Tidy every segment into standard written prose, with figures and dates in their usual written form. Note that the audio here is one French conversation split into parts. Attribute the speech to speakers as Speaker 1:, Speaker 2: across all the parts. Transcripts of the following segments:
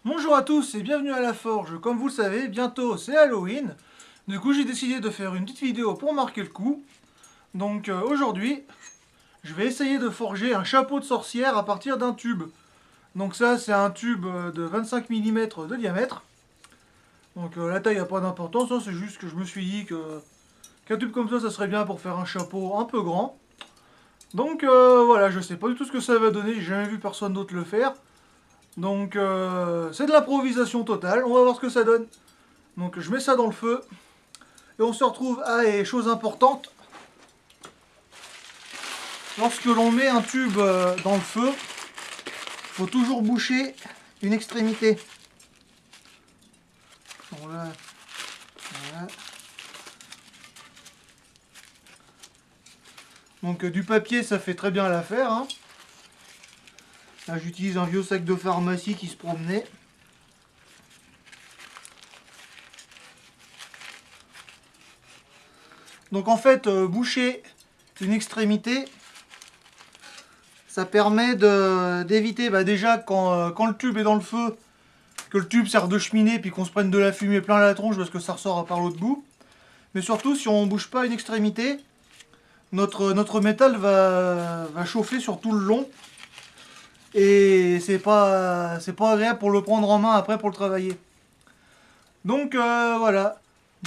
Speaker 1: Bonjour à tous et bienvenue à la forge. Comme vous le savez, bientôt c'est Halloween. Du coup, j'ai décidé de faire une petite vidéo pour marquer le coup. Donc aujourd'hui, je vais essayer de forger un chapeau de sorcière à partir d'un tube. Donc ça, c'est un tube de 25 mm de diamètre. Donc la taille n'a pas d'importance, hein, c'est juste que je me suis dit qu'un tube comme ça serait bien pour faire un chapeau un peu grand. Donc voilà, je sais pas du tout ce que ça va donner, j'ai jamais vu personne d'autre le faire. Donc c'est de l'improvisation totale, on va voir ce que ça donne. Donc je mets ça dans le feu et on se retrouve. Ah, et chose importante, lorsque l'on met un tube dans le feu, il faut toujours boucher une extrémité. Voilà. Voilà. Donc du papier, ça fait très bien l'affaire, hein. Là j'utilise un vieux sac de pharmacie qui se promenait. Donc en fait, boucher une extrémité, ça permet d'éviter déjà quand le tube est dans le feu, que le tube sert de cheminée puis qu'on se prenne de la fumée plein la tronche parce que ça ressort par l'autre bout. Mais surtout, si on ne bouge pas une extrémité, notre métal va chauffer sur tout le long. Et c'est pas agréable pour le prendre en main après pour le travailler. Donc voilà,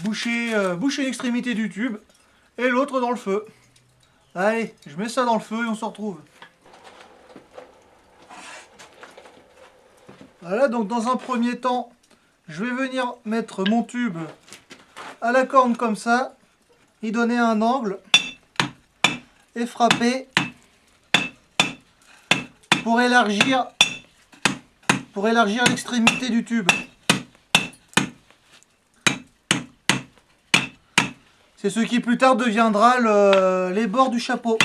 Speaker 1: boucher une extrémité du tube et l'autre dans le feu. Allez, je mets ça dans le feu et on se retrouve. Voilà, donc dans un premier temps, je vais venir mettre mon tube à la corne comme ça, y donner un angle et frapper pour élargir l'extrémité du tube. C'est ce qui plus tard deviendra les bords du chapeau.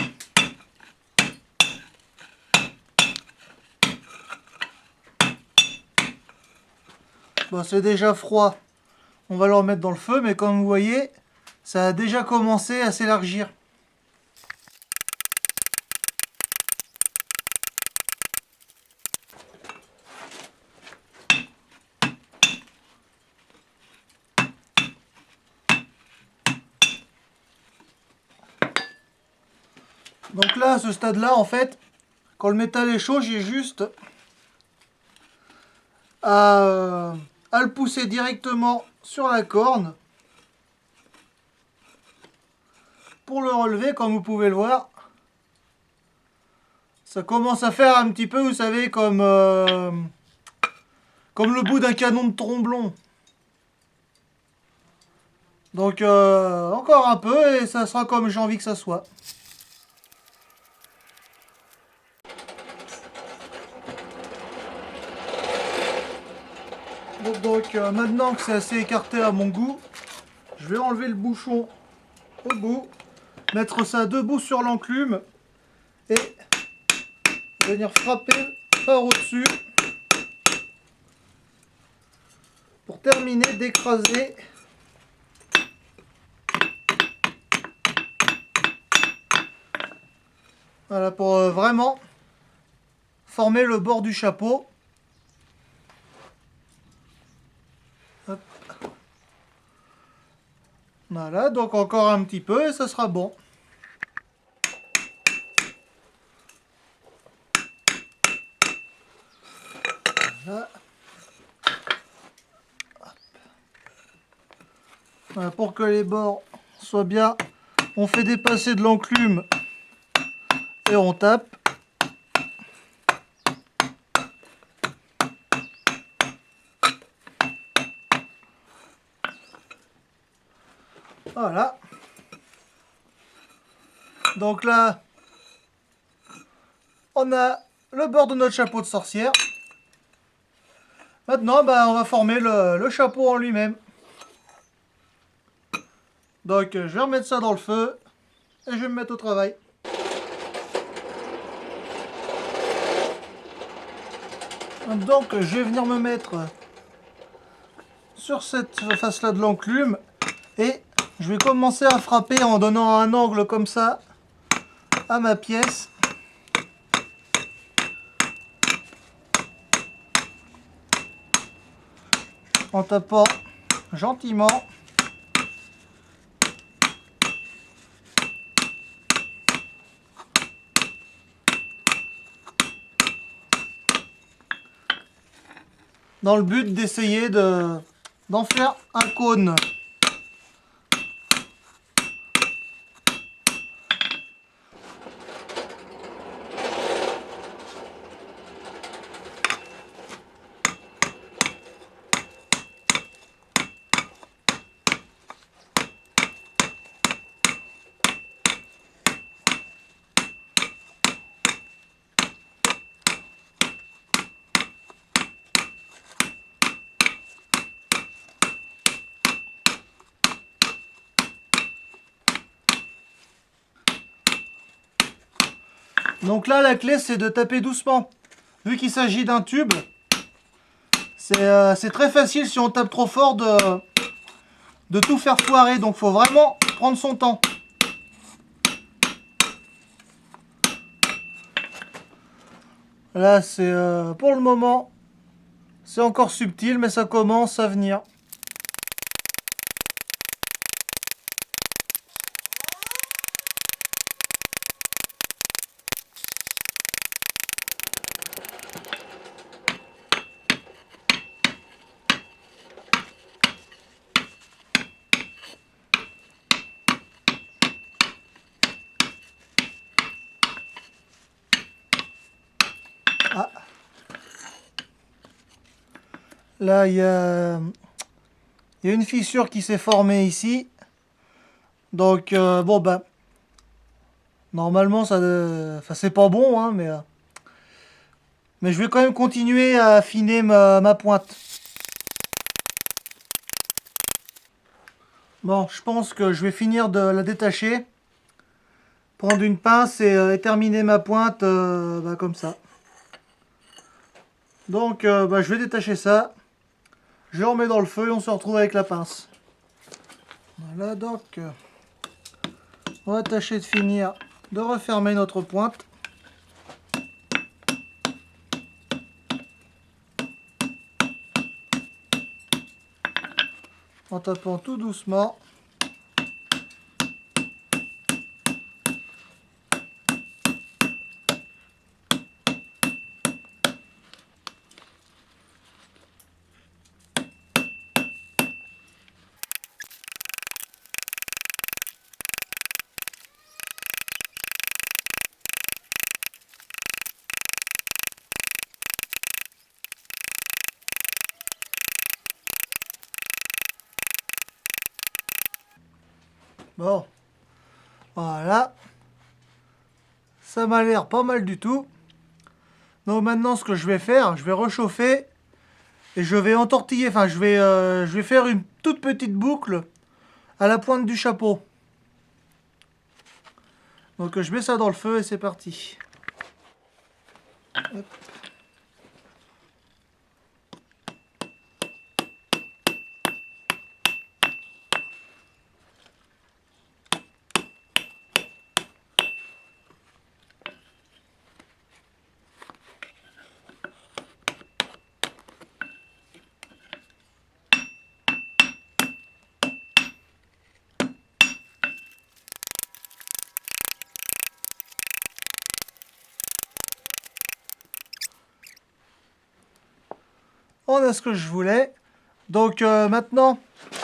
Speaker 1: Bon, c'est déjà froid, on va le remettre dans le feu, mais comme vous voyez, ça a déjà commencé à s'élargir. Donc là, à ce stade-là, en fait, quand le métal est chaud, j'ai juste à le pousser directement sur la corne pour le relever, comme vous pouvez le voir. Ça commence à faire un petit peu, vous savez, comme le bout d'un canon de tromblon. Donc encore un peu et ça sera comme j'ai envie que ça soit. Donc maintenant que c'est assez écarté à mon goût, je vais enlever le bouchon au bout, mettre ça debout sur l'enclume et venir frapper par au-dessus pour terminer d'écraser voilà, pour vraiment former le bord du chapeau. Hop. Voilà, donc encore un petit peu et ça sera bon. Voilà. Voilà, pour que les bords soient bien, on fait dépasser de l'enclume et on tape. Voilà. Donc là, on a le bord de notre chapeau de sorcière. Maintenant, on va former le chapeau en lui-même. Donc, je vais remettre ça dans le feu et je vais me mettre au travail. Donc, je vais venir me mettre sur cette face-là de l'enclume et je vais commencer à frapper en donnant un angle comme ça à ma pièce. en tapant gentiment. Dans le but d'essayer d'en faire un cône. Donc là, la clé, c'est de taper doucement. Vu qu'il s'agit d'un tube, c'est très facile si on tape trop fort de tout faire foirer. Donc, il faut vraiment prendre son temps. Là, c'est pour le moment, c'est encore subtil, mais ça commence à venir. Ah. Là, il y a une fissure qui s'est formée ici. Donc, bon, ben, normalement, ça, enfin, c'est pas bon, hein, mais je vais quand même continuer à affiner ma pointe. Bon, je pense que je vais finir de la détacher. Prendre une pince et terminer ma pointe bah, comme ça. Donc, bah, je vais détacher ça. Je le remets dans le feu et on se retrouve avec la pince. Voilà, donc, on va tâcher de finir de refermer notre pointe. En tapant tout doucement. Bon, voilà. Ça m'a l'air pas mal du tout. Donc maintenant, ce que je vais faire, je vais réchauffer et je vais entortiller. Enfin, je vais faire une toute petite boucle à la pointe du chapeau. Donc je mets ça dans le feu et c'est parti. Hop. On a ce que je voulais. Donc maintenant, il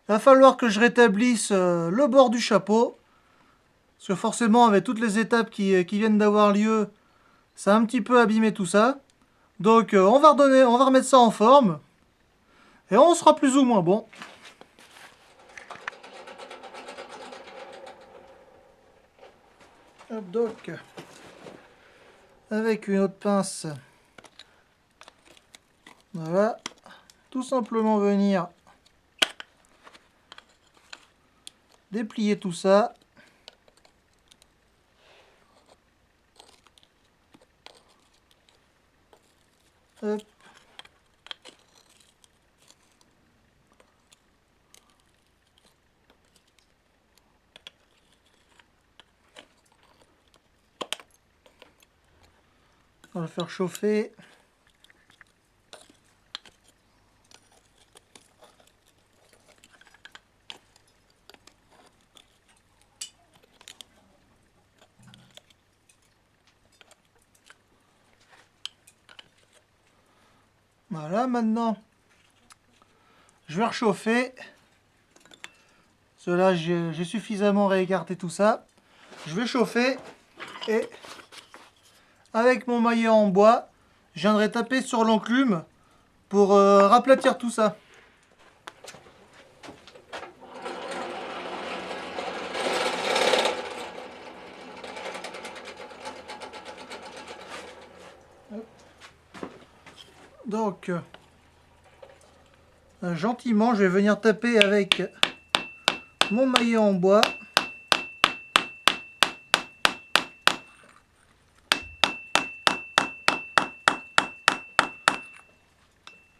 Speaker 1: va falloir que je rétablisse le bord du chapeau. Parce que forcément, avec toutes les étapes qui viennent d'avoir lieu, ça a un petit peu abîmé tout ça. Donc on va remettre ça en forme. Et on sera plus ou moins bon. Hop, donc, avec une autre pince, voilà, tout simplement venir déplier tout ça. Hop. On va le faire chauffer. Voilà, maintenant, je vais rechauffer. Cela, j'ai suffisamment réécarté tout ça. Je vais chauffer et avec mon maillet en bois, je viendrai taper sur l'enclume pour raplatir tout ça. Donc, gentiment, je vais venir taper avec mon maillet en bois.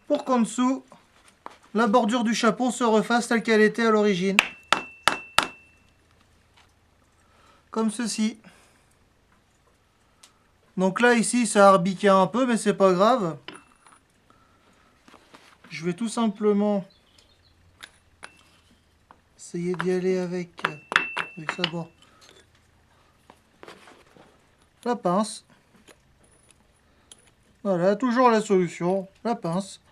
Speaker 1: Pour qu'en dessous, la bordure du chapeau se refasse telle qu'elle était à l'origine. Comme ceci. Donc là, ici, ça a arbiqué un peu, mais c'est pas grave. Je vais tout simplement essayer d'y aller avec ça, bon, la pince. Voilà, toujours la solution, la pince.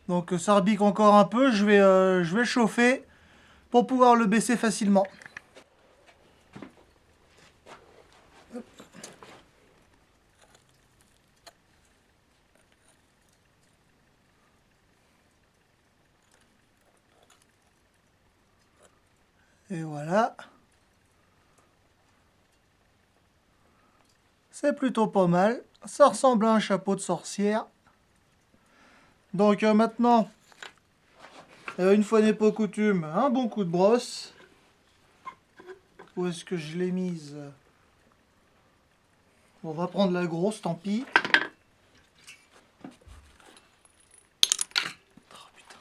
Speaker 1: Donc ça rebique encore un peu, je vais chauffer pour pouvoir le baisser facilement. Et voilà. C'est plutôt pas mal. Ça ressemble à un chapeau de sorcière. Donc maintenant, une fois n'est pas coutume, un bon coup de brosse. Où est-ce que je l'ai mise? On va prendre la grosse, tant pis. Oh, putain.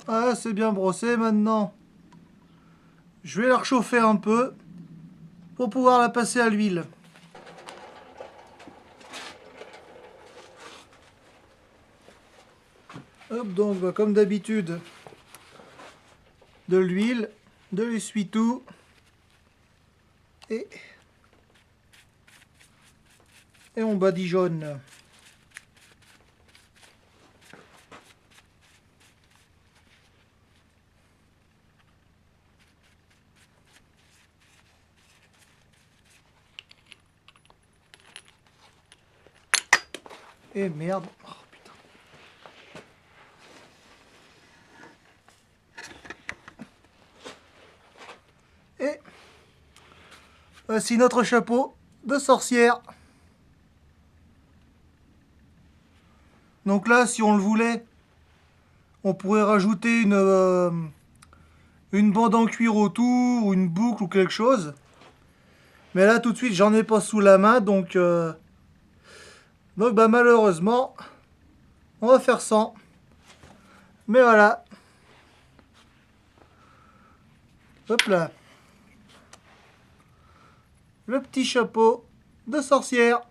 Speaker 1: Ah, c'est bien brossé maintenant. Je vais la réchauffer un peu pour pouvoir la passer à l'huile. Hop, donc bah, comme d'habitude, de l'huile, de l'essuie-tout et on badigeonne. Et merde. Oh, putain. Et voici notre chapeau de sorcière. Donc là, si on le voulait, on pourrait rajouter une bande en cuir autour, ou une boucle ou quelque chose. Mais là, tout de suite, j'en ai pas sous la main, donc bah, malheureusement, on va faire sans. Mais voilà. Hop là. Le petit chapeau de sorcière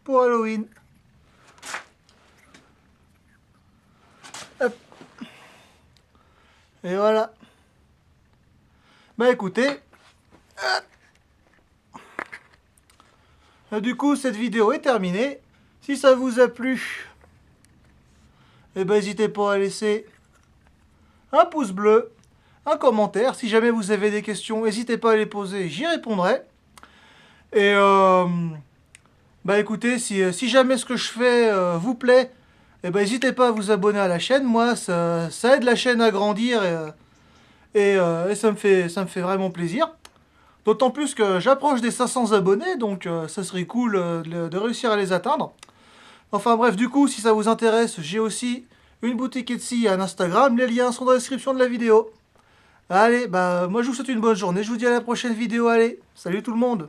Speaker 1: pour Halloween. Hop. Et voilà. Bah écoutez. Du coup, cette vidéo est terminée. Si ça vous a plu, eh ben, n'hésitez pas à laisser un pouce bleu, un commentaire. Si jamais vous avez des questions, n'hésitez pas à les poser, j'y répondrai. Et bah écoutez, si jamais ce que je fais vous plaît, eh ben, n'hésitez pas à vous abonner à la chaîne. Moi, ça aide la chaîne à grandir et ça me fait vraiment plaisir. D'autant plus que j'approche des 500 abonnés, donc ça serait cool de réussir à les atteindre. Enfin bref, du coup, si ça vous intéresse, j'ai aussi une boutique Etsy et un Instagram. Les liens sont dans la description de la vidéo. Allez, bah moi je vous souhaite une bonne journée. Je vous dis à la prochaine vidéo. Allez, salut tout le monde!